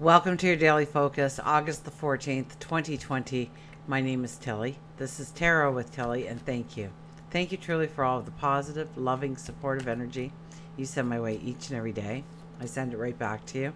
Welcome to your daily focus, August the 14th, 2020. My name is Tilly. This is Tarot with Tilly, and thank you. Thank you truly for all of the positive, loving, supportive energy you send my way each and every day. I send it right back to you.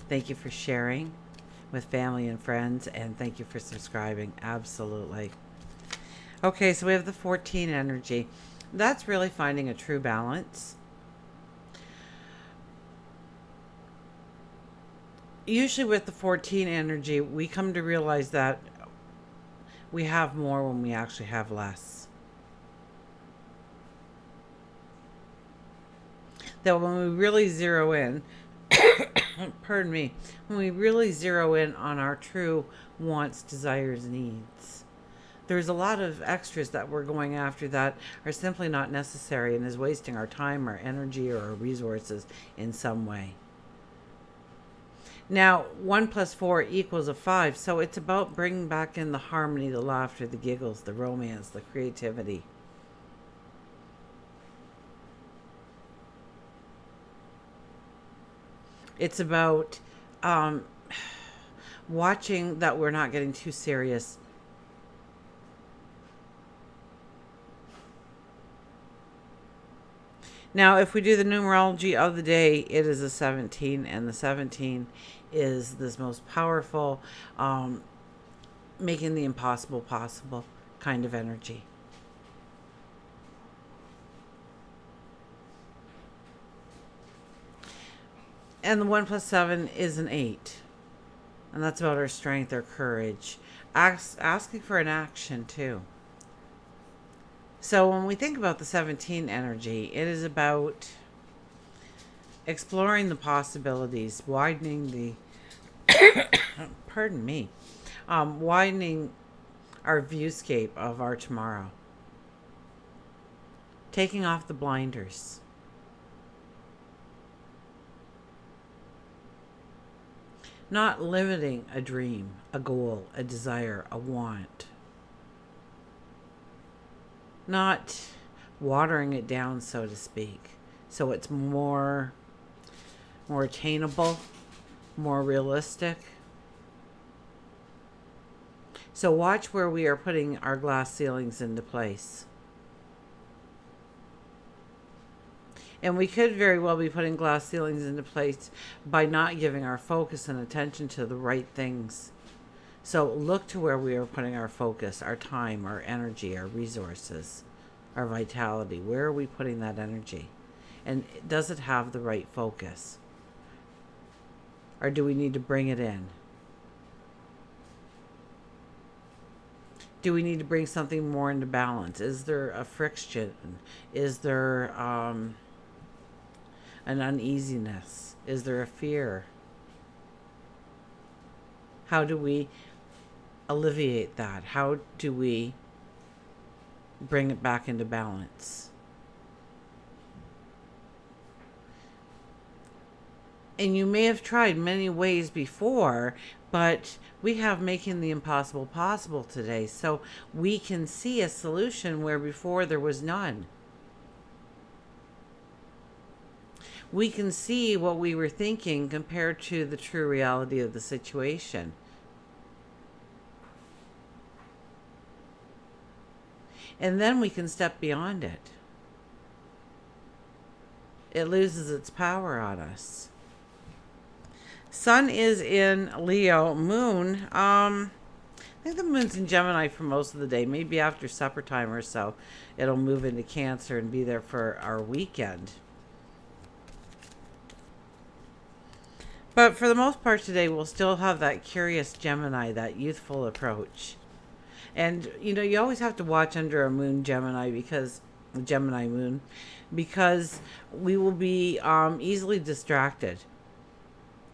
Thank you for sharing with family and friends, and thank you for subscribing. Absolutely. Okay, so we have the 14 energy. That's really finding a true balance. Usually with the 14 energy, we come to realize that we have more when we actually have less. That when we really zero in, pardon me, when we really zero in on our true wants, desires, needs, there's a lot of extras that we're going after that are simply not necessary and is wasting our time, our energy, or our resources in some way. Now, 1 plus 4 equals a 5, so it's about bringing back in the harmony, the laughter, the giggles, the romance, the creativity. It's about watching that we're not getting too serious. Now, if we do the numerology of the day, it is a 17, and the 17 is this most powerful, making the impossible possible kind of energy. And the 1 plus 7 is an 8. And that's about our strength, our courage. Asking for an action, too. So when we think about the 17 energy, it is about exploring the possibilities, widening the, pardon me, widening our viewscape of our tomorrow. Taking off the blinders. Not limiting a dream, a goal, a desire, a want. Not watering it down, so to speak, so it's more attainable, more realistic. So watch where we are putting our glass ceilings into place. And we could very well be putting glass ceilings into place by not giving our focus and attention to the right things. So look to where we are putting our focus, our time, our energy, our resources, our vitality. Where are we putting that energy? And does it have the right focus? Or do we need to bring it in? Do we need to bring something more into balance? Is there a friction? Is there an uneasiness? Is there a fear? How do we alleviate that? How do we bring it back into balance? And you may have tried many ways before, but we have making the impossible possible today. So we can see a solution where before there was none. We can see what we were thinking compared to the true reality of the situation. And then we can step beyond it. It loses its power on us. Sun is in Leo. Moon, I think the moon's in Gemini for most of the day. Maybe after supper time or so, it'll move into Cancer and be there for our weekend. But for the most part today, we'll still have that curious Gemini, that youthful approach. And, you always have to watch under a moon Gemini Gemini moon, because we will be easily distracted.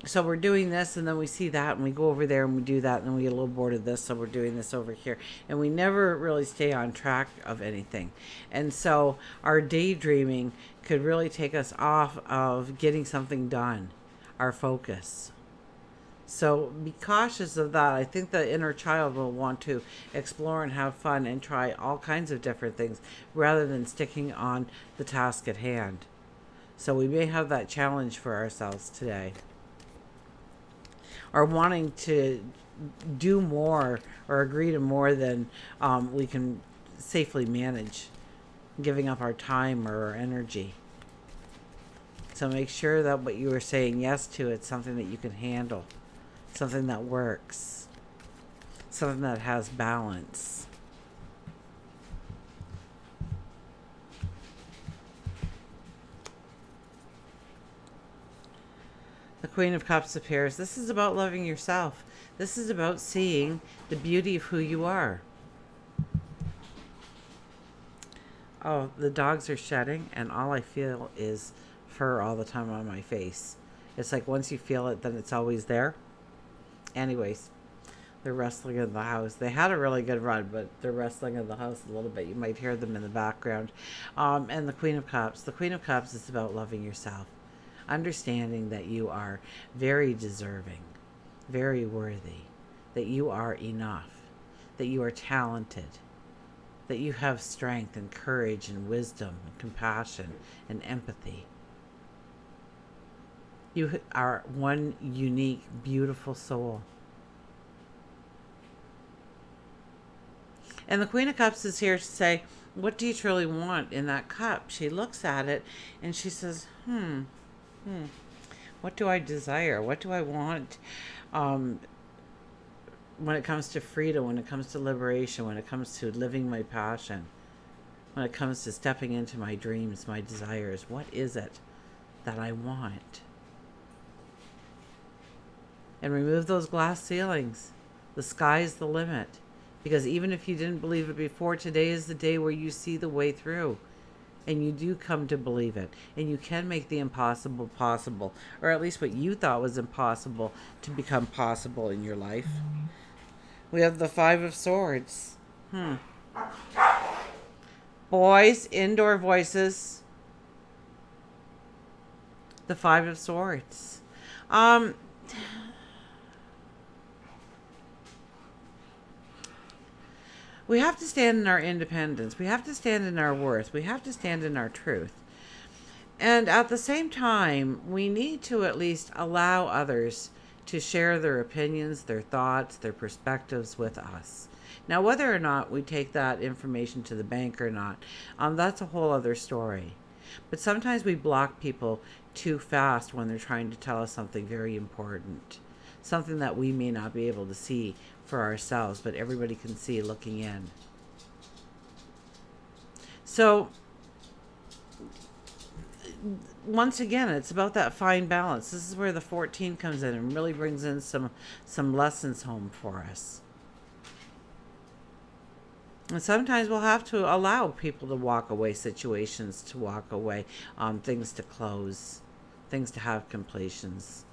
So we're doing this, and then we see that, and we go over there and we do that, and then we get a little bored of this, so we're doing this over here. And we never really stay on track of anything. And so our daydreaming could really take us off of getting something done, our focus. So be cautious of that. I think the inner child will want to explore and have fun and try all kinds of different things rather than sticking on the task at hand. So we may have that challenge for ourselves today. or wanting to do more or agree to more than we can safely manage, giving up our time or our energy. So make sure that what you are saying yes to, it's something that you can handle, something that works, something that has balance. The Queen of Cups appears. This is about loving yourself. This is about seeing the beauty of who you are. Oh, the dogs are shedding, and all I feel is fur all the time on my face. It's like once you feel it, then it's always there. Anyways, they're wrestling in the house. They had a really good run, but they're wrestling in the house a little bit. You might hear them in the background. And the Queen of Cups. The Queen of Cups is about loving yourself. Understanding that you are very deserving, very worthy, that you are enough, that you are talented, that you have strength and courage and wisdom and compassion and empathy. You are one unique, beautiful soul. And the Queen of Cups is here to say, what do you truly want in that cup? She looks at it and she says, what do I desire? What do I want when it comes to freedom, when it comes to liberation, when it comes to living my passion, when it comes to stepping into my dreams, my desires? What is it that I want? And remove those glass ceilings. The sky's the limit. Because even if you didn't believe it before, today is the day where you see the way through. And you do come to believe it. And you can make the impossible possible. Or at least what you thought was impossible to become possible in your life. We have the Five of Swords. Boys, indoor voices. The Five of Swords. We have to stand in our independence. We have to stand in our worth. We have to stand in our truth. And at the same time, we need to at least allow others to share their opinions, their thoughts, their perspectives with us. Now, whether or not we take that information to the bank or not, that's a whole other story. But sometimes we block people too fast when they're trying to tell us something very important, something that we may not be able to see for ourselves, but everybody can see looking in. So, once again, it's about that fine balance. This is where the 14 comes in and really brings in some lessons home for us. And sometimes we'll have to allow people to walk away, situations to walk away, things to close, things to have completions.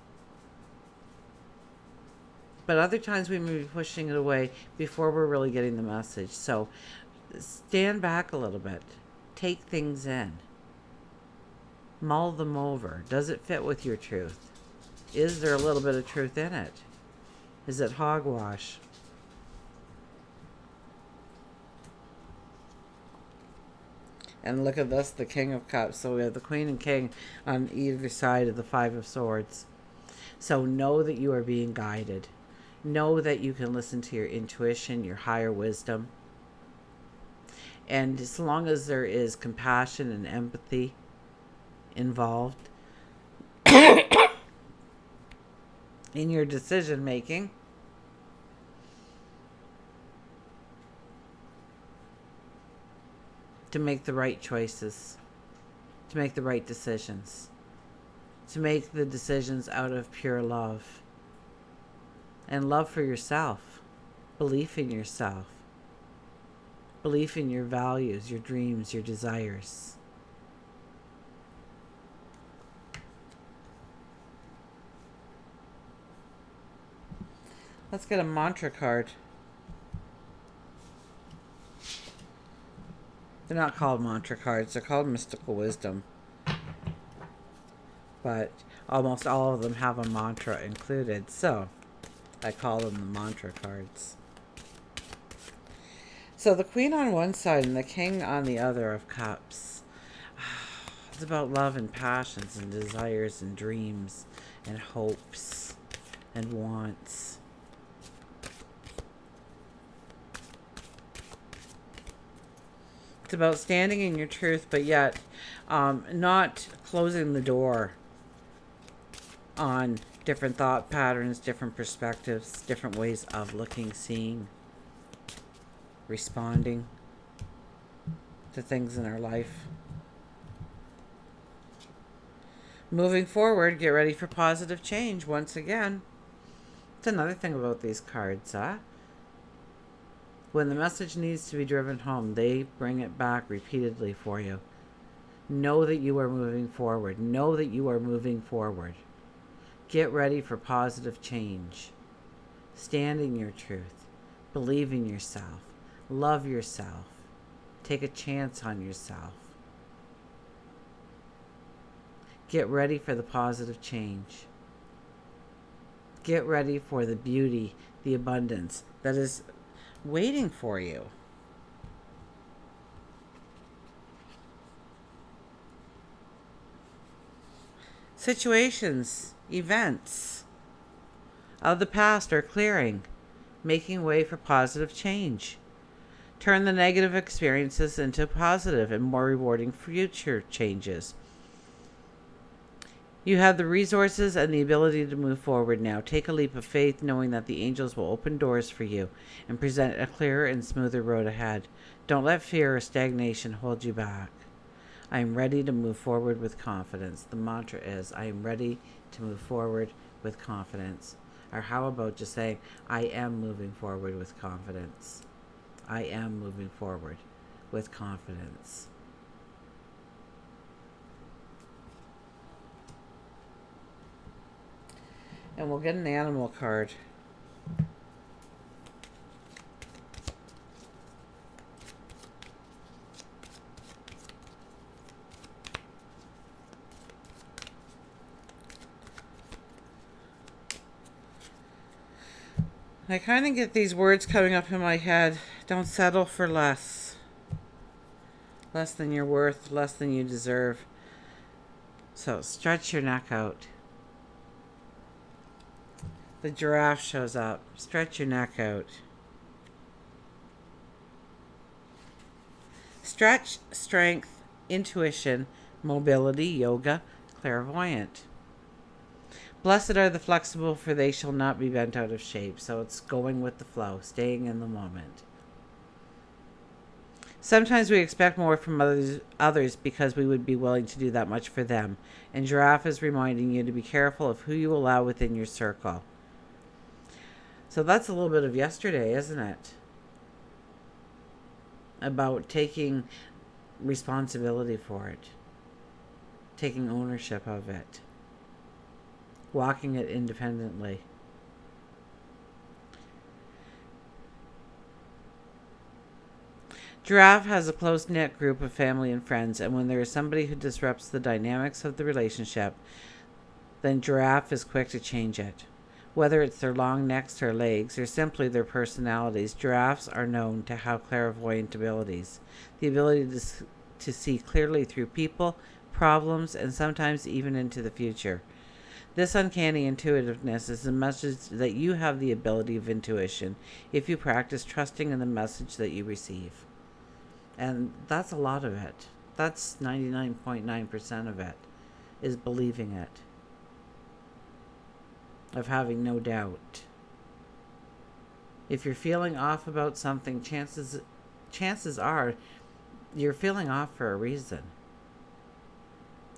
But other times we may be pushing it away before we're really getting the message. So stand back a little bit. Take things in. Mull them over. Does it fit with your truth? Is there a little bit of truth in it? Is it hogwash? And look at this, the King of Cups. So we have the Queen and King on either side of the Five of Swords. So know that you are being guided. Know that you can listen to your intuition, your higher wisdom. And as long as there is compassion and empathy involved in your decision making, to make the right choices, to make the right decisions, to make the decisions out of pure love. And love for yourself, belief in yourself, belief in your values, your dreams, your desires. Let's get a mantra card. They're not called mantra cards, they're called mystical wisdom. But almost all of them have a mantra included, so I call them the mantra cards. So the Queen on one side and the King on the other of Cups. It's about love and passions and desires and dreams and hopes and wants. It's about standing in your truth, but yet not closing the door on different thought patterns, different perspectives, different ways of looking, seeing, responding to things in our life. Moving forward, get ready for positive change once again. It's another thing about these cards, huh? When the message needs to be driven home, they bring it back repeatedly for you. Know that you are moving forward. Know that you are moving forward. Get ready for positive change. Stand in your truth. Believe in yourself. Love yourself. Take a chance on yourself. Get ready for the positive change. Get ready for the beauty, the abundance that is waiting for you. Situations, events of the past are clearing, making way for positive change. Turn the negative experiences into positive and more rewarding future changes. You have the resources and the ability to move forward now. Take a leap of faith, knowing that the angels will open doors for you and present a clearer and smoother road ahead. Don't let fear or stagnation hold you back. I am ready to move forward with confidence. The mantra is, I am ready to move forward with confidence. Or how about just saying, I am moving forward with confidence. I am moving forward with confidence. And we'll get an animal card. I kind of get these words coming up in my head. Don't settle for less. Less than you're worth, less than you deserve. So stretch your neck out. The giraffe shows up. Stretch your neck out. Stretch, strength, intuition, mobility, yoga, clairvoyant. Blessed are the flexible, for they shall not be bent out of shape. So it's going with the flow, staying in the moment. Sometimes we expect more from others because we would be willing to do that much for them. And Giraffe is reminding you to be careful of who you allow within your circle. So that's a little bit of yesterday, isn't it? About taking responsibility for it. Taking ownership of it. Walking it independently. Giraffe has a close-knit group of family and friends, and when there is somebody who disrupts the dynamics of the relationship, then Giraffe is quick to change it. Whether it's their long necks or legs, or simply their personalities, giraffes are known to have clairvoyant abilities. The ability to see clearly through people, problems, and sometimes even into the future. This uncanny intuitiveness is a message that you have the ability of intuition if you practice trusting in the message that you receive. And that's a lot of it. That's 99.9% of it, is believing it. Of having no doubt. If you're feeling off about something, chances are you're feeling off for a reason.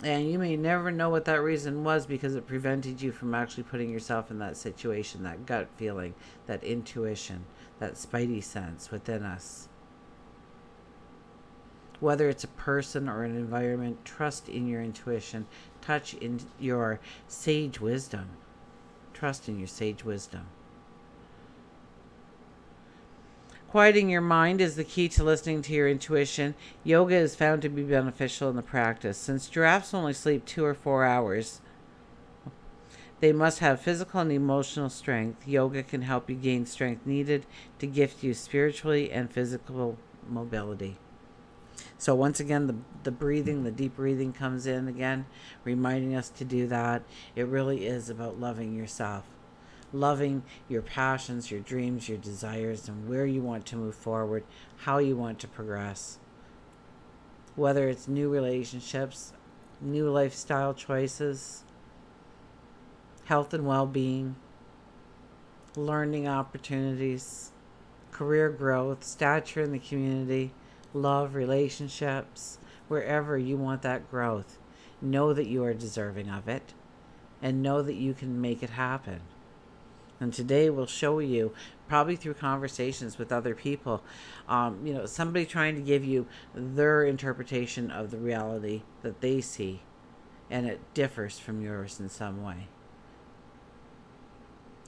And you may never know what that reason was because it prevented you from actually putting yourself in that situation, that gut feeling, that intuition, that spidey sense within us. Whether it's a person or an environment, trust in your intuition. Touch in your sage wisdom. Trust in your sage wisdom. Quieting your mind is the key to listening to your intuition. Yoga is found to be beneficial in the practice. Since giraffes only sleep 2 or 4 hours, they must have physical and emotional strength. Yoga can help you gain strength needed to gift you spiritually and physical mobility. So once again, the breathing, the deep breathing comes in again, reminding us to do that. It really is about loving yourself. loving your passions, your dreams, your desires, and where you want to move forward, how you want to progress. Whether it's new relationships, new lifestyle choices, health and well-being, learning opportunities, career growth, stature in the community, love, relationships, wherever you want that growth. Know that you are deserving of it and know that you can make it happen. And today we'll show you, probably through conversations with other people, somebody trying to give you their interpretation of the reality that they see, and it differs from yours in some way.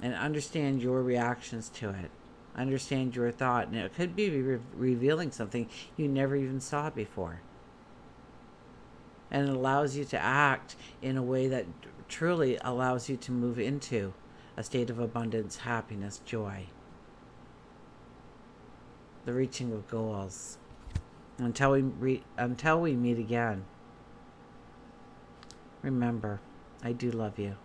And understand your reactions to it. Understand your thought. And it could be revealing something you never even saw before. And it allows you to act in a way that truly allows you to move into a state of abundance, happiness, joy. The reaching of goals. Until we meet again. Remember, I do love you.